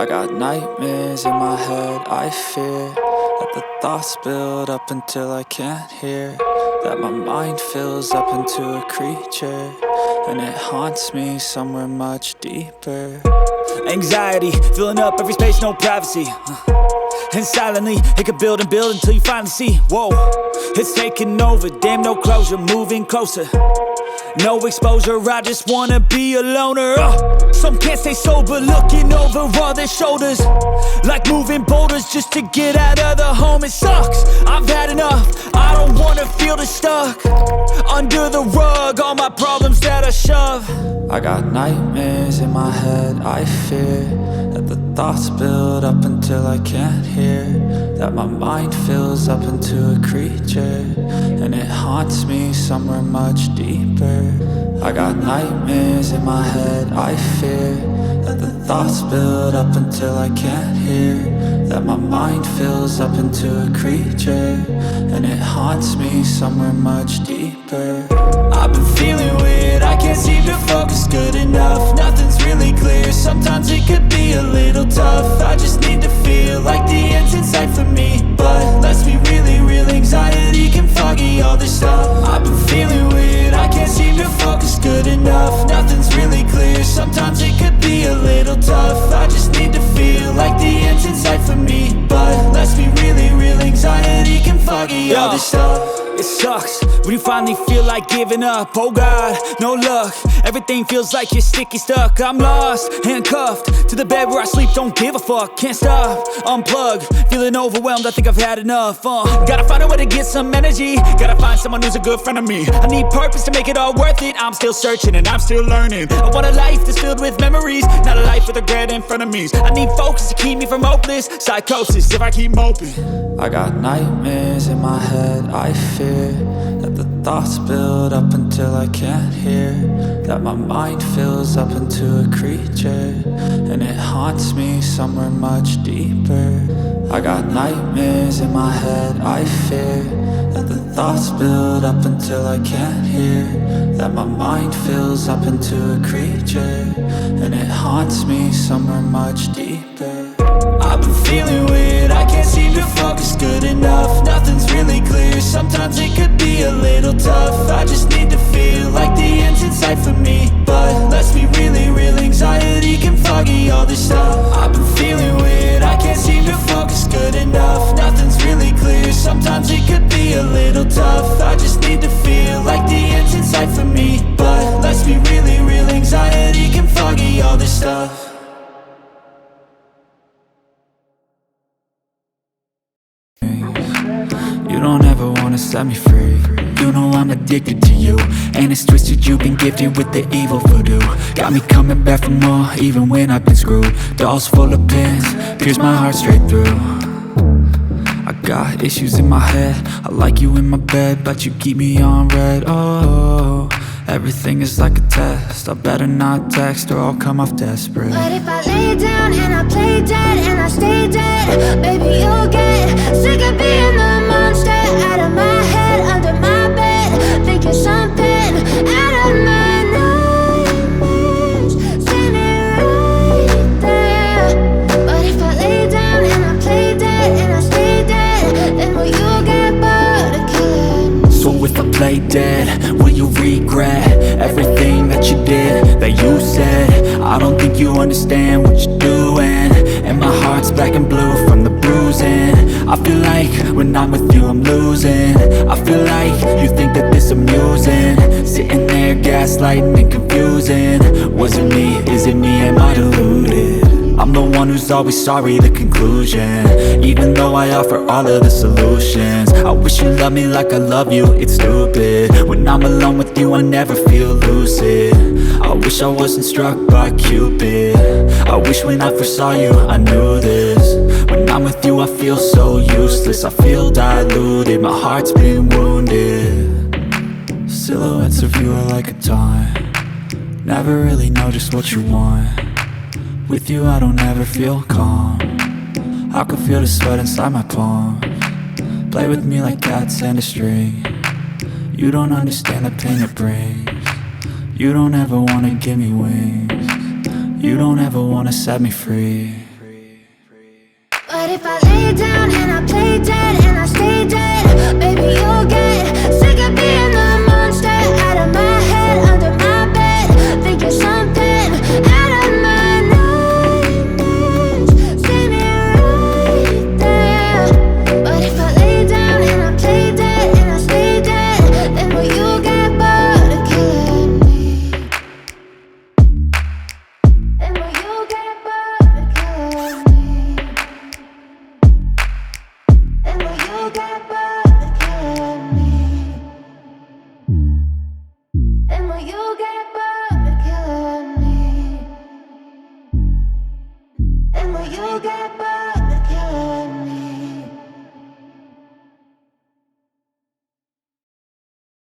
got nightmares in my head, I fear that the thoughts build up until I can't hear, that my mind fills up into a creature, and it haunts me somewhere much deeper. Anxiety, filling up every space, no privacy. And silently, it could build and build until you finally see, whoa, it's taking over, damn no closure, moving closer. No exposure, I just wanna be a loner. Some can't stay sober, looking over all their shoulders, like moving boulders just to get out of the home. It sucks, I've had enough, I don't wanna feel the stuck under the rug, all my problems that I shove. I got nightmares in my head, I fear that the thoughts build up until I can't hear, that my mind fills up into a creature, and it haunts me somewhere much deeper. I got nightmares in my head, I fear that the thoughts build up until I can't hear, that my mind fills up into a creature, and it haunts me somewhere much deeper. I've been feeling weird, I can't seem to focus good enough. Nothing's really clear, sometimes it could be a little tough. I just need to feel like the end's in sight for me, but let's be really real, anxiety can foggy all this stuff. I've been feeling weird, I can't seem to focus good enough. Nothing's really clear, sometimes it could be a little tough. I just need to feel like the end's in sight for me, but let's be really real, anxiety can foggy all this stuff. It sucks when you finally feel like giving up. Oh God, no luck, everything feels like you're sticky stuck. I'm lost, handcuffed to the bed where I sleep, don't give a fuck. Can't stop, unplug, feeling overwhelmed, I think I've had enough. Gotta find a way to get some energy, gotta find someone who's a good friend of me. I need purpose to make it all worth it, I'm still searching and I'm still learning. I want a life that's filled with memories, not a life with regret in front of me. I need focus to keep me from hopeless psychosis if I keep moping. I got nightmares in my head, I fear that the thoughts build up until I can't hear, that my mind fills up into a creature, and it haunts me somewhere much deeper. I got nightmares in my head, I fear that the thoughts build up until I can't hear, that my mind fills up into a creature, and it haunts me somewhere much deeper. I've been feeling weird, I can't seem to focus good enough. Nothing's really clear, sometimes it could be a little tough. I just need to feel like the end's in sight for me, but let's be really real, anxiety can foggy all this stuff. I've been feeling weird, I can't seem to focus good enough. Nothing's really clear, sometimes it could be a little tough. I just need to feel like the end's in sight for me, but let's be really real, anxiety can foggy all this stuff. You don't ever wanna set me free. You know I'm addicted to you, and it's twisted, you've been gifted with the evil voodoo. Got me coming back for more, even when I've been screwed. Dolls full of pins, pierce my heart straight through. I got issues in my head, I like you in my bed, but you keep me on red. Oh, everything is like a test, I better not text or I'll come off desperate. But if I lay down and I play dead and I stay dead, baby you'll get sick of being the monster out of my head, under my bed, thinking something out of my nightmares, standing right there. But if I lay down and I play dead and I stay dead, then will you get bored of killing? So if I play dead, will you regret everything that you did, that you said? I don't think you understand what you're doing, and my heart's black and blue from the bruising. I feel like when I'm with you I'm losing. I feel like you think that this amusing, sitting there gaslighting and confusing. Was it me? Is it me? Am I deluded? I'm the one who's always sorry, the conclusion, even though I offer all of the solutions. I wish you loved me like I love you, it's stupid. When I'm alone with you I never feel lucid. I wish I wasn't struck by Cupid. I wish when I first saw you I knew this. When I'm with you I feel so useless, I feel diluted, my heart's been wounded. Silhouettes of you are like a taunt, never really know just what you want. With you I don't ever feel calm, I can feel the sweat inside my palms. Play with me like cats and a string, you don't understand the pain it brings. You don't ever wanna give me wings, you don't ever wanna set me free. But if I lay down and I play dead and I stay dead, baby, you'll get sick of being the monster out of my head, under my bed, thinking something out of my nightmares. See me right there. But if I lay down and I play dead and I stay dead, then will you get bored of killing me? Then will you get bored of killing me? Then will you get bored of killing me? Then will you get bored of killing me? Then will you get bored?